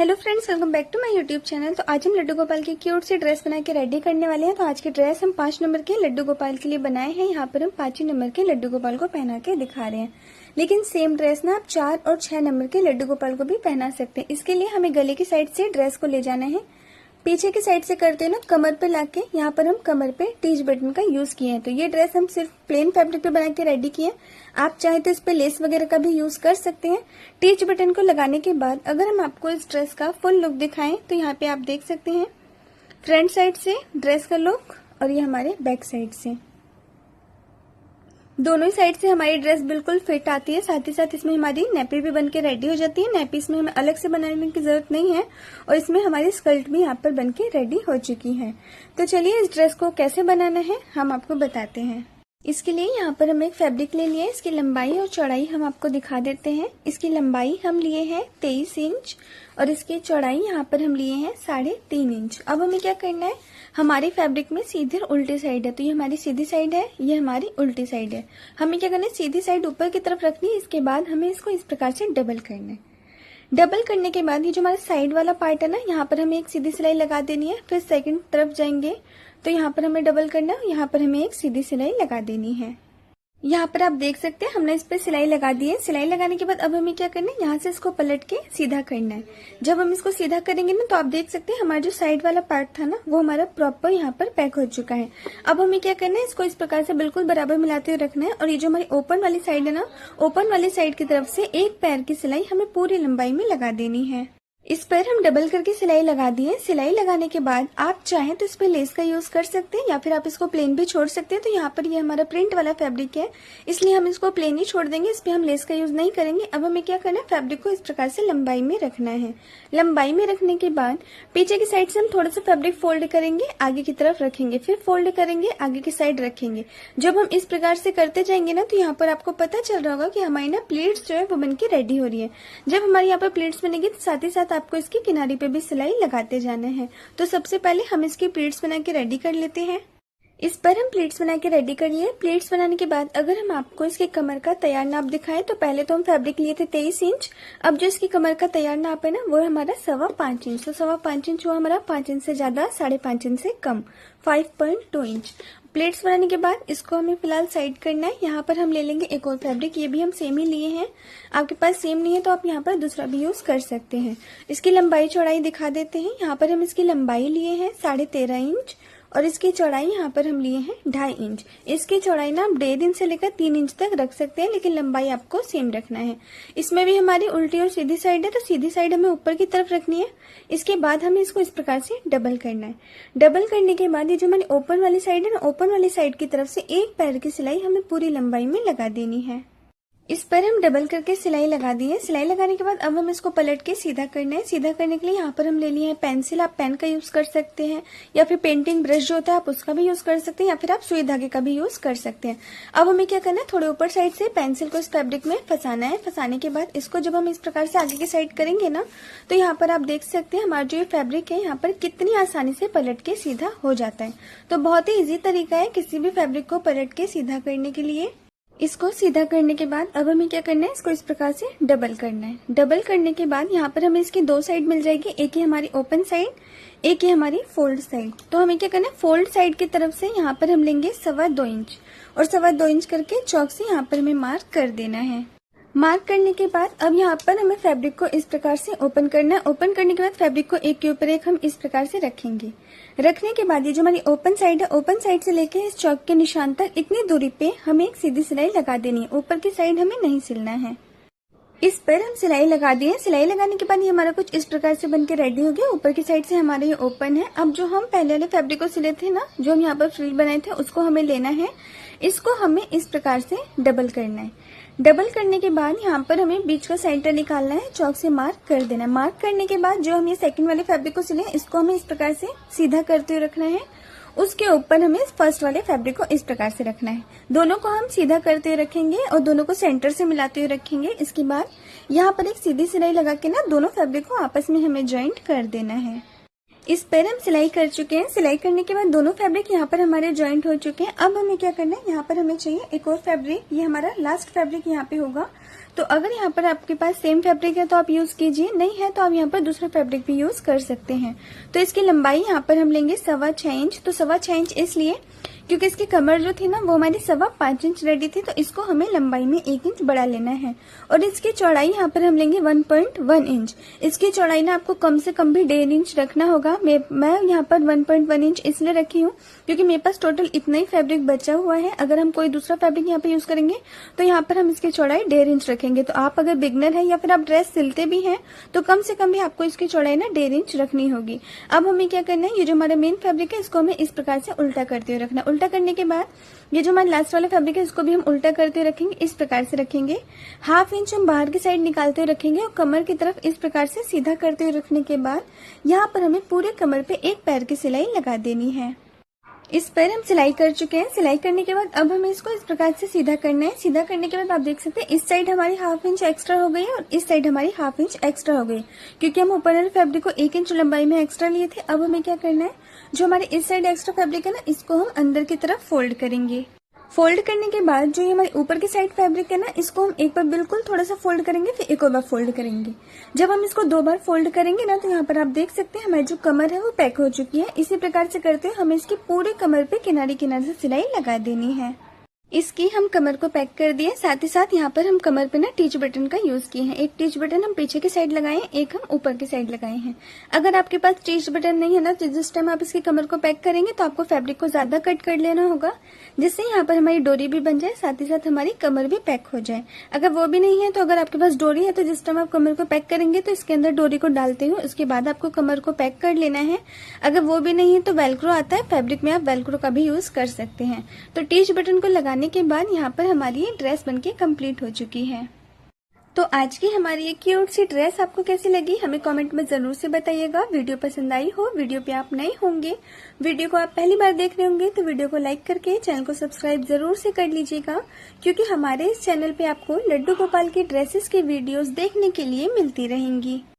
Hello friends, welcome back to my YouTube channel. तो आज हम लड्डू गोपाल की क्यूट सी ड्रेस बना के रेडी करने वाले हैं। तो आज की ड्रेस हम 5 नंबर के लड्डू गोपाल के लिए बनाए हैं। यहाँ पर हम 5 नंबर के लड्डू गोपाल को पहना के दिखा रहे हैं, लेकिन सेम ड्रेस ना आप 4 और 6 नंबर के लड्डू गोपाल को भी पहना सकते हैं। इसके लिए हमें गले की साइड से ड्रेस को ले जाना है, पीछे की साइड से करते हैं ना कमर पे लाके यहाँ पर हम कमर पे टीच बटन का यूज किए हैं। तो ये ड्रेस हम सिर्फ प्लेन फैब्रिक पे बना के रेडी किए हैं। आप चाहे तो इस पे लेस वगैरह का भी यूज कर सकते हैं। टीच बटन को लगाने के बाद अगर हम आपको इस ड्रेस का फुल लुक दिखाएं तो यहाँ पे आप देख सकते हैं फ्रंट साइड से ड्रेस का लुक और ये हमारे बैक साइड से, दोनों ही साइड से हमारी ड्रेस बिल्कुल फिट आती है। साथ ही साथ इसमें हमारी नेपी भी बन के रेडी हो जाती है। नेपी इसमें हमें अलग से बनाने की जरूरत नहीं है और इसमें हमारी स्कर्ट भी यहाँ पर बन के रेडी हो चुकी है। तो चलिए इस ड्रेस को कैसे बनाना है हम आपको बताते हैं। इसके लिए यहाँ पर हम एक फैब्रिक ले लिए। इसकी लंबाई और चौड़ाई हम आपको दिखा देते हैं। इसकी लंबाई हम लिए हैं 23 इंच और इसकी चौड़ाई यहाँ पर हम लिए हैं 3.5 इंच। अब हमें क्या करना है, हमारी फैब्रिक में सीधी और उल्टी साइड है। तो ये हमारी सीधी साइड है, ये हमारी उल्टी साइड है। हमें क्या करना है, सीधी साइड ऊपर की तरफ रखनी है। इसके बाद हमें इसको इस प्रकार से डबल करना है। डबल करने के बाद ये जो हमारा साइड वाला पार्ट है ना, यहाँ पर हमें एक सीधी सिलाई लगा देनी है। फिर सेकंड तरफ जाएंगे तो यहाँ पर हमें डबल करना है, यहाँ पर हमें एक सीधी सिलाई लगा देनी है। यहाँ पर आप देख सकते हैं हमने इस पे सिलाई लगा दी है। सिलाई लगाने के बाद अब हमें क्या करना है, यहाँ से इसको पलट के सीधा करना है। जब हम इसको सीधा करेंगे ना तो आप देख सकते हैं हमारा जो साइड वाला पार्ट था ना वो हमारा प्रॉपर यहाँ पर पैक हो चुका है। अब हमें क्या करना है, इसको इस प्रकार से बिल्कुल बराबर मिलाते हुए रखना है। और ये जो हमारी ओपन वाली साइड है ना, ओपन वाली साइड की तरफ से एक पैर की सिलाई हमें पूरी लंबाई में लगा देनी है। इस पर हम डबल करके सिलाई लगा दी है। सिलाई लगाने के बाद आप चाहें तो इस पे लेस का यूज कर सकते हैं या फिर आप इसको प्लेन भी छोड़ सकते हैं। तो यहाँ पर ये हमारा प्रिंट वाला फैब्रिक है, इसलिए हम इसको प्लेन ही छोड़ देंगे। इस पे हम लेस का यूज नहीं करेंगे। अब हमें क्या करना है, फैब्रिक को इस प्रकार से लंबाई में रखना है। लंबाई में रखने के बाद पीछे की साइड से हम थोड़ा सा फैब्रिक फोल्ड करेंगे, आगे की तरफ रखेंगे, फिर फोल्ड करेंगे, आगे की साइड रखेंगे। जब हम इस प्रकार से करते जाएंगे ना तो यहाँ पर आपको पता चल रहा होगा कि हमारी ना प्लीट्स जो है वो बन के रेडी हो रही है। जब हमारे यहाँ पर प्लीट्स बनेगी तो साथ ही साथ आपको इसकी किनारी पे भी सिलाई लगाते जाना है। तो सबसे पहले हम इसकी प्लीट्स बना के रेडी कर लेते हैं। इस पर हम प्लीट्स बना के रेडी कर लिए। प्लीट्स बनाने के बाद अगर हम आपको इसके कमर का तैयार नाप दिखाएं तो पहले तो हम फैब्रिक लिए थे 23 इंच। अब जो इसकी कमर का तैयार नाप है ना वो हमारा 5.25 इंच। तो 5.25 इंच हुआ हमारा 5 इंच से ज्यादा, 5.5 इंच से कम, 5.2 इंच। प्लेट्स बनाने के बाद इसको हमें फिलहाल साइड करना है। यहाँ पर हम ले लेंगे एक और फैब्रिक, ये भी हम सेम ही लिए हैं। आपके पास सेम नहीं है तो आप यहाँ पर दूसरा भी यूज कर सकते हैं। इसकी लंबाई चौड़ाई दिखा देते हैं। यहाँ पर हम इसकी लंबाई लिए हैं 13.5 इंच और इसकी चौड़ाई यहाँ पर हम लिए हैं 2.5 इंच। इसकी चौड़ाई ना आप 1.5 इंच से लेकर 3 इंच तक रख सकते हैं, लेकिन लंबाई आपको सेम रखना है। इसमें भी हमारी उल्टी और सीधी साइड है, तो सीधी साइड हमें ऊपर की तरफ रखनी है। इसके बाद हमें इसको इस प्रकार से डबल करना है। डबल करने के बाद ये जो हमारी ओपन वाली साइड है ना, ओपन वाली साइड की तरफ से एक पैर की सिलाई हमें पूरी लंबाई में लगा देनी है। इस पर हम डबल करके सिलाई लगा दी है। सिलाई लगाने के बाद अब हम इसको पलट के सीधा करना है। सीधा करने के लिए यहाँ पर हम ले लिए हैं पेंसिल। आप पेन का यूज कर सकते हैं या फिर पेंटिंग ब्रश जो होता है आप उसका भी यूज कर सकते हैं या फिर आप सुई धागे का भी यूज कर सकते हैं। अब हमें क्या करना है, थोड़े ऊपर साइड से पेंसिल को इस फैब्रिक में फंसाना है। फंसाने के बाद इसको जब हम इस प्रकार से आगे की साइड करेंगे ना तो यहाँ पर आप देख सकते हैं हमारा जो ये फैब्रिक है यहाँ पर कितनी आसानी से पलट के सीधा हो जाता है। तो बहुत ही ईजी तरीका है किसी भी फैब्रिक को पलट के सीधा करने के लिए। इसको सीधा करने के बाद अब हमें क्या करना है, इसको इस प्रकार से डबल करना है। डबल करने के बाद यहाँ पर हमें इसकी 2 साइड मिल जाएगी, एक ही हमारी ओपन साइड, एक ही हमारी फोल्ड साइड। तो हमें क्या करना है, फोल्ड साइड की तरफ से यहाँ पर हम लेंगे 2.25 इंच और 2.25 इंच करके चौक से यहाँ पर हमें मार्क कर देना है। मार्क करने के बाद अब यहाँ पर हमें फैब्रिक को इस प्रकार से ओपन करना है। ओपन करने के बाद फैब्रिक को एक के ऊपर एक हम इस प्रकार से रखेंगे। रखने के बाद ये जो हमारी ओपन साइड है, ओपन साइड से लेके इस चौक के निशान तक इतनी दूरी पे हमें एक सीधी सिलाई लगा देनी है। ऊपर की साइड हमें नहीं सिलना है। इस पर हम सिलाई लगा दिए। सिलाई लगाने के बाद ये हमारा कुछ इस प्रकार से बनके रेडी हो गया। ऊपर की साइड से हमारा ये ओपन है। अब जो हम पहले वाले फैब्रिक को सिले थे ना, जो हम यहाँ पर फ्रिल बनाए थे, उसको हमें लेना है। इसको हमें इस प्रकार से डबल करना है। डबल करने के बाद यहाँ पर हमें बीच का सेंटर निकालना है, चौक से मार्क कर देना है। मार्क करने के बाद जो हम ये सेकंड वाले फैब्रिक को सिले इसको हमें इस प्रकार से सीधा करते हुए रखना है। उसके ऊपर हमें फर्स्ट वाले फैब्रिक को इस प्रकार से रखना है। दोनों को हम सीधा करते हुए रखेंगे और दोनों को सेंटर से मिलाते हुए रखेंगे। इसके बाद यहाँ पर एक सीधी सिलाई लगा के ना दोनों फैब्रिक को आपस में हमें ज्वाइंट कर देना है। इस पर हम सिलाई कर चुके हैं। सिलाई करने के बाद दोनों फैब्रिक यहाँ पर हमारे ज्वाइंट हो चुके हैं। अब हमें क्या करना है, यहाँ पर हमें चाहिए एक और फैब्रिक। ये हमारा लास्ट फैब्रिक यहाँ पे होगा। तो अगर यहाँ पर आपके पास सेम फैब्रिक है तो आप यूज कीजिए, नहीं है तो आप यहाँ पर दूसरा फैब्रिक भी यूज कर सकते हैं। तो इसकी लंबाई यहाँ पर हम लेंगे 6.25 इंच। तो 6.25 इंच इसलिए क्योंकि इसकी कमर जो थी ना वो हमारी 5.25 इंच रेडी थी, तो इसको हमें लंबाई में 1 इंच बढ़ा लेना है। और इसकी चौड़ाई यहाँ पर हम लेंगे 1.1 इंच। इसकी चौड़ाई ना आपको कम से कम भी 1.5 इंच रखना होगा। मैं यहाँ पर 1.1 इंच इसलिए रखी हूँ क्योंकि मेरे पास टोटल इतना ही फैब्रिक बचा हुआ है। अगर हम कोई दूसरा फैब्रिक यहाँ पे यूज करेंगे तो यहाँ पर हम इसकी चौड़ाई 1.5 इंच रखेंगे। तो आप अगर बिगनर है या फिर आप ड्रेस सिलते भी हैं तो कम से कम भी आपको इसकी चौड़ाई ना 1.5 इंच रखनी होगी। अब हमें क्या करना है, ये जो हमारा मेन फैब्रिक है इसको हमें इस प्रकार से उल्टा करते हुए रखना। उल्टा करने के बाद ये जो हमारा लास्ट वाला फैब्रिक है इसको भी हम उल्टा करते हुए रखेंगे, इस प्रकार से रखेंगे। 1/2 इंच हम बाहर की साइड निकालते हुए रखेंगे और कमर की तरफ इस प्रकार से सीधा करते हुए रखने के बाद यहाँ पर हमें पूरे कमर पे एक पैर की सिलाई लगा देनी है। इस पैर हम सिलाई कर चुके हैं। सिलाई करने के बाद अब हमें इसको इस प्रकार से सीधा करना है। सीधा करने के बाद आप देख सकते हैं इस साइड हमारी 1/2 इंच एक्स्ट्रा हो गई है और इस साइड हमारी 1/2 इंच एक्स्ट्रा हो गई, क्योंकि हम ऊपर वाले फैब्रिक को 1 इंच लंबाई में एक्स्ट्रा लिए थे। अब हमें क्या करना है, जो हमारे इस साइड एक्स्ट्रा फैब्रिक है ना इसको हम अंदर की तरफ फोल्ड करेंगे। फोल्ड करने के बाद जो ये हमारे ऊपर की साइड फैब्रिक है ना इसको हम एक बार बिल्कुल थोड़ा सा फोल्ड करेंगे, फिर एक और बार फोल्ड करेंगे। जब हम इसको 2 बार फोल्ड करेंगे ना तो यहाँ पर आप देख सकते हैं हमारी जो कमर है वो पैक हो चुकी है। इसी प्रकार से करते हुए हमें इसकी पूरे कमर पे किनारे किनारे से सिलाई लगा देनी है। इसकी हम कमर को पैक कर दिए। साथ ही साथ यहाँ पर हम कमर पे ना टीच बटन का यूज किए हैं। एक टीच बटन हम पीछे की साइड लगाए हैं, एक हम ऊपर की साइड लगाए हैं। अगर आपके पास टीच बटन नहीं है ना तो जिस टाइम आप इसकी कमर को पैक करेंगे तो आपको फैब्रिक को ज्यादा कट कर लेना होगा, जिससे यहाँ पर हमारी डोरी भी बन जाए, साथ ही साथ हमारी कमर भी पैक हो जाए। अगर वो भी नहीं है तो अगर आपके पास डोरी है तो जिस टाइम आप कमर को पैक करेंगे तो इसके अंदर डोरी को डालते हुए उसके बाद आपको कमर को पैक कर लेना है। अगर वो भी नहीं है तो वेलक्रो आता है फैब्रिक में, आप वेलक्रो का भी यूज कर सकते हैं। तो टीच बटन को लगाने के बाद यहाँ पर हमारी ये ड्रेस बनके कंप्लीट हो चुकी है। तो आज की हमारी ये क्यूट सी ड्रेस आपको कैसी लगी हमें कमेंट में जरूर से बताइएगा। वीडियो पसंद आई हो, वीडियो पे आप नए होंगे, वीडियो को आप पहली बार देख रहे होंगे तो वीडियो को लाइक करके चैनल को सब्सक्राइब जरूर से कर लीजिएगा, क्योंकि हमारे इस चैनल पे आपको लड्डू गोपाल की ड्रेसेस की वीडियोस देखने के लिए मिलती रहेंगी।